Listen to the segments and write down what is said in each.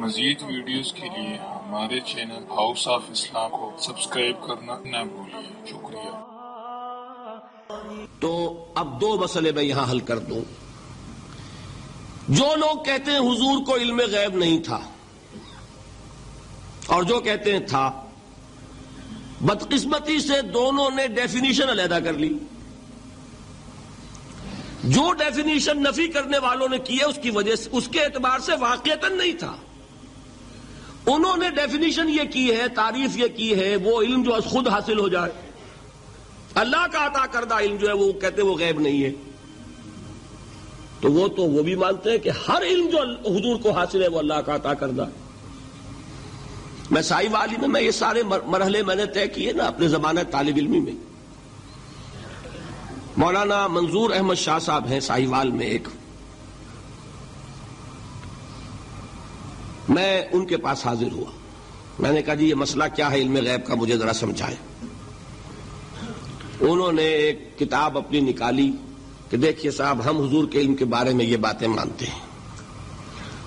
مزید ویڈیوز کے لیے ہمارے چینل ہاؤس آف اسلام کو سبسکرائب کرنا نہ بھولیے۔ شکریہ۔ تو اب دو مسئلے میں یہاں حل کر دوں۔ جو لوگ کہتے ہیں حضور کو علم غیب نہیں تھا اور جو کہتے ہیں تھا، بدقسمتی سے دونوں نے ڈیفینیشن علیحدہ کر لی۔ جو ڈیفینیشن نفی کرنے والوں نے کی ہے اس کی وجہ سے، اس کے اعتبار سے واقعتاً نہیں تھا۔ انہوں نے ڈیفینیشن یہ کی ہے، تعریف یہ کی ہے، وہ علم جو خود حاصل ہو جائے، اللہ کا عطا کردہ علم جو ہے وہ کہتے وہ غیب نہیں ہے۔ تو وہ بھی مانتے ہیں کہ ہر علم جو حضور کو حاصل ہے وہ اللہ کا عطا کردہ۔ میں سائی والی میں یہ سارے مرحلے میں نے طے کیے نا اپنے زمانہ طالب علمی میں۔ مولانا منظور احمد شاہ صاحب ہیں سائی وال میں ایک، میں ان کے پاس حاضر ہوا۔ میں نے کہا جی یہ مسئلہ کیا ہے علم غیب کا، مجھے ذرا سمجھائیں۔ انہوں نے ایک کتاب اپنی نکالی کہ دیکھیے صاحب، ہم حضور کے علم کے بارے میں یہ باتیں مانتے ہیں۔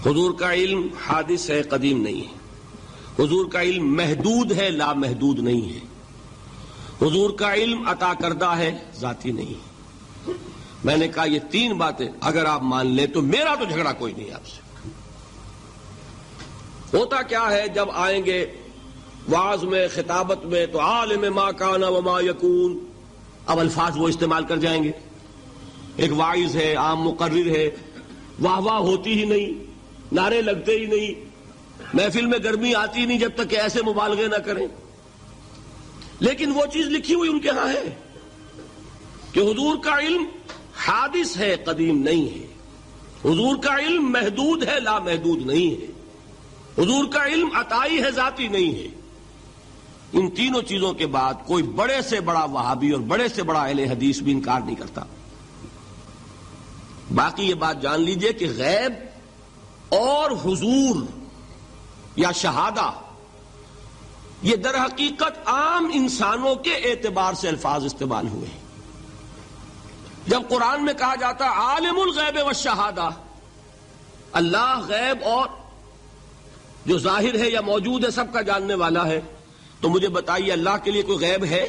حضور کا علم حادث ہے، قدیم نہیں ہے۔ حضور کا علم محدود ہے، لا محدود نہیں ہے۔ حضور کا علم عطا کردہ ہے، ذاتی نہیں ہے۔ میں نے کہا یہ تین باتیں اگر آپ مان لیں تو میرا تو جھگڑا کوئی نہیں آپ سے۔ ہوتا کیا ہے، جب آئیں گے وعظ میں، خطابت میں، تو عالم ما کان وما یکون، اب الفاظ وہ استعمال کر جائیں گے۔ ایک واعظ ہے، عام مقرر ہے، واہ واہ ہوتی ہی نہیں، نعرے لگتے ہی نہیں، محفل میں گرمی آتی نہیں جب تک کہ ایسے مبالغے نہ کریں۔ لیکن وہ چیز لکھی ہوئی ان کے ہاں ہے کہ حضور کا علم حادث ہے، قدیم نہیں ہے۔ حضور کا علم محدود ہے، لا محدود نہیں ہے۔ حضور کا علم عطائی ہے، ذاتی نہیں ہے۔ ان تینوں چیزوں کے بعد کوئی بڑے سے بڑا وہابی اور بڑے سے بڑا اہل حدیث بھی انکار نہیں کرتا۔ باقی یہ بات جان لیجئے کہ غیب اور حضور یا شہادہ یہ در حقیقت عام انسانوں کے اعتبار سے الفاظ استعمال ہوئے ہیں۔ جب قرآن میں کہا جاتا ہے عالم الغیب والشہادہ، اللہ غیب اور جو ظاہر ہے یا موجود ہے سب کا جاننے والا ہے، تو مجھے بتائیے اللہ کے لیے کوئی غیب ہے؟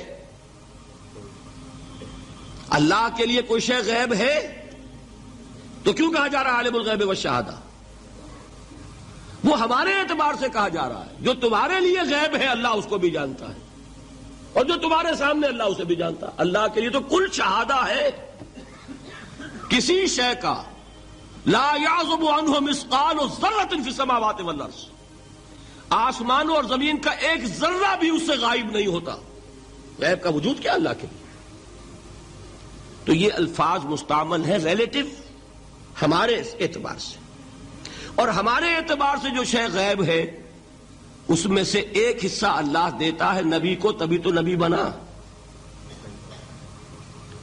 اللہ کے لیے کوئی شے غیب ہے؟ تو کیوں کہا جا رہا ہے عالم الغیب والشہادہ؟ وہ ہمارے اعتبار سے کہا جا رہا ہے۔ جو تمہارے لیے غیب ہے اللہ اس کو بھی جانتا ہے، اور جو تمہارے سامنے اللہ اسے بھی جانتا ہے۔ اللہ کے لیے تو کل شہادہ ہے، کسی شے کا لا یعزب عنہ مثقال ذرۃ فی السماوات والارض، آسمانوں اور زمین کا ایک ذرہ بھی اس سے غائب نہیں ہوتا۔ غیب کا وجود کیا اللہ کے لیے؟ تو یہ الفاظ مستعمل ہیں ریلیٹو ہمارے اعتبار سے، اور ہمارے اعتبار سے جو شے غیب ہے اس میں سے ایک حصہ اللہ دیتا ہے نبی کو، تبھی تو نبی بنا۔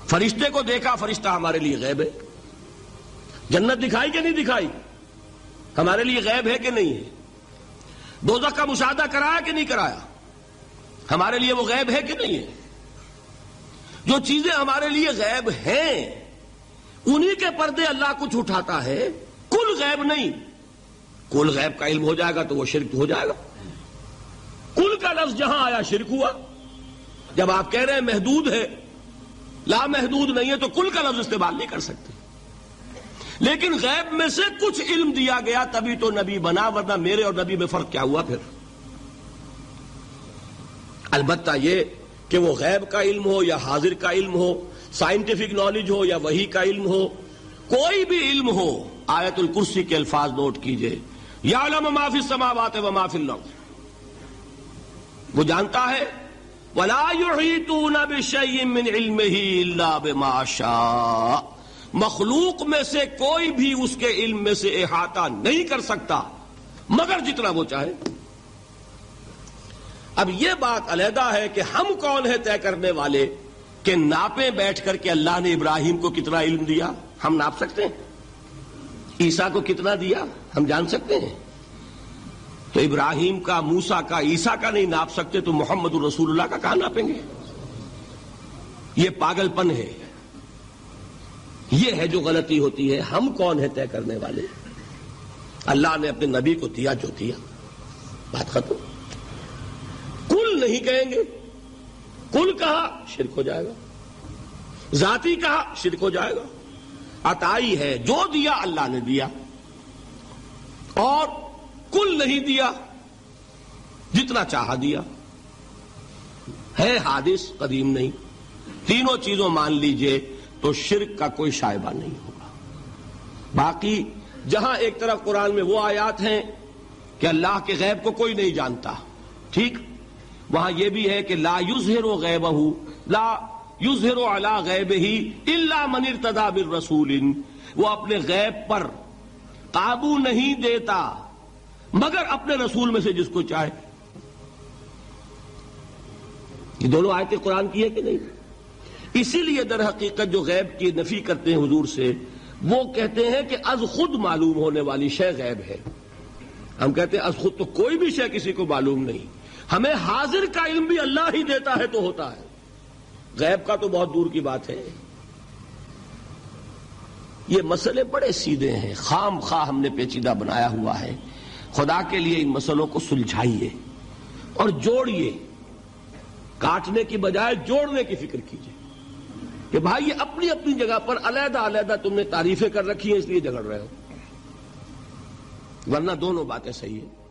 فرشتے کو دیکھا، فرشتہ ہمارے لیے غیب ہے۔ جنت دکھائی کہ نہیں دکھائی، ہمارے لیے غیب ہے کہ نہیں ہے۔ دوزخ کا مشاہدہ کرایا کہ نہیں کرایا، ہمارے لیے وہ غیب ہے کہ نہیں ہے۔ جو چیزیں ہمارے لیے غیب ہیں انہی کے پردے اللہ کچھ اٹھاتا ہے، کل غیب نہیں۔ کل غیب کا علم ہو جائے گا تو وہ شرک ہو جائے گا۔ کل کا لفظ جہاں آیا شرک ہوا۔ جب آپ کہہ رہے ہیں محدود ہے، لا محدود نہیں ہے، تو کل کا لفظ استعمال نہیں کر سکتے۔ لیکن غیب میں سے کچھ علم دیا گیا تبھی تو نبی بنا، ورنہ میرے اور نبی میں فرق کیا ہوا پھر؟ البتہ یہ کہ وہ غیب کا علم ہو یا حاضر کا علم ہو، سائنٹیفک نالج ہو یا وحی کا علم ہو، کوئی بھی علم ہو، آیت الکرسی کے الفاظ نوٹ کیجئے، یعلم ما فی السماوات وما فی الارض، وہ جانتا ہے، ولا یحیطون بشیء من علمہ الا بما شاء، مخلوق میں سے کوئی بھی اس کے علم میں سے احاطہ نہیں کر سکتا مگر جتنا وہ چاہے۔ اب یہ بات علیحدہ ہے کہ ہم کون ہیں طے کرنے والے کہ ناپیں بیٹھ کر کے اللہ نے ابراہیم کو کتنا علم دیا، ہم ناپ سکتے ہیں؟ عیسیٰ کو کتنا دیا ہم جان سکتے ہیں؟ تو ابراہیم کا، موسیٰ کا، عیسیٰ کا نہیں ناپ سکتے تو محمد الرسول اللہ کا کہاں ناپیں گے؟ یہ پاگل پن ہے، یہ ہے جو غلطی ہوتی ہے۔ ہم کون ہیں طے کرنے والے؟ اللہ نے اپنے نبی کو دیا جو دیا، بات ختم۔ کل نہیں کہیں گے، کل کہا شرک ہو جائے گا، ذاتی کہا شرک ہو جائے گا۔ عطائی ہے، جو دیا اللہ نے دیا، اور کل نہیں دیا، جتنا چاہا دیا، ہے حادث قدیم نہیں، تینوں چیزوں مان لیجئے تو شرک کا کوئی شائبہ نہیں ہوگا۔ باقی جہاں ایک طرف قرآن میں وہ آیات ہیں کہ اللہ کے غیب کو کوئی نہیں جانتا، ٹھیک، وہاں یہ بھی ہے کہ لا یظہر غیبہ، لا یظہر علی غیبہ الا من ارتضی بالرسول، وہ اپنے غیب پر قابو نہیں دیتا مگر اپنے رسول میں سے جس کو چاہے۔ یہ دونوں آیتیں قرآن کی ہے کہ نہیں؟ اسی لیے در حقیقت جو غیب کی نفی کرتے ہیں حضور سے، وہ کہتے ہیں کہ از خود معلوم ہونے والی شے غیب ہے۔ ہم کہتے ہیں از خود تو کوئی بھی شے کسی کو معلوم نہیں، ہمیں حاضر کا علم بھی اللہ ہی دیتا ہے تو ہوتا ہے، غیب کا تو بہت دور کی بات ہے۔ یہ مسئلے بڑے سیدھے ہیں، خام خواہ ہم نے پیچیدہ بنایا ہوا ہے۔ خدا کے لیے ان مسئلوں کو سلجھائیے اور جوڑیے، کاٹنے کی بجائے جوڑنے کی فکر کیجیے کہ بھائی یہ اپنی اپنی جگہ پر علیحدہ علیحدہ تم نے تعریفیں کر رکھی ہیں اس لیے جھگڑ رہے ہو، ورنہ دونوں باتیں صحیح ہیں۔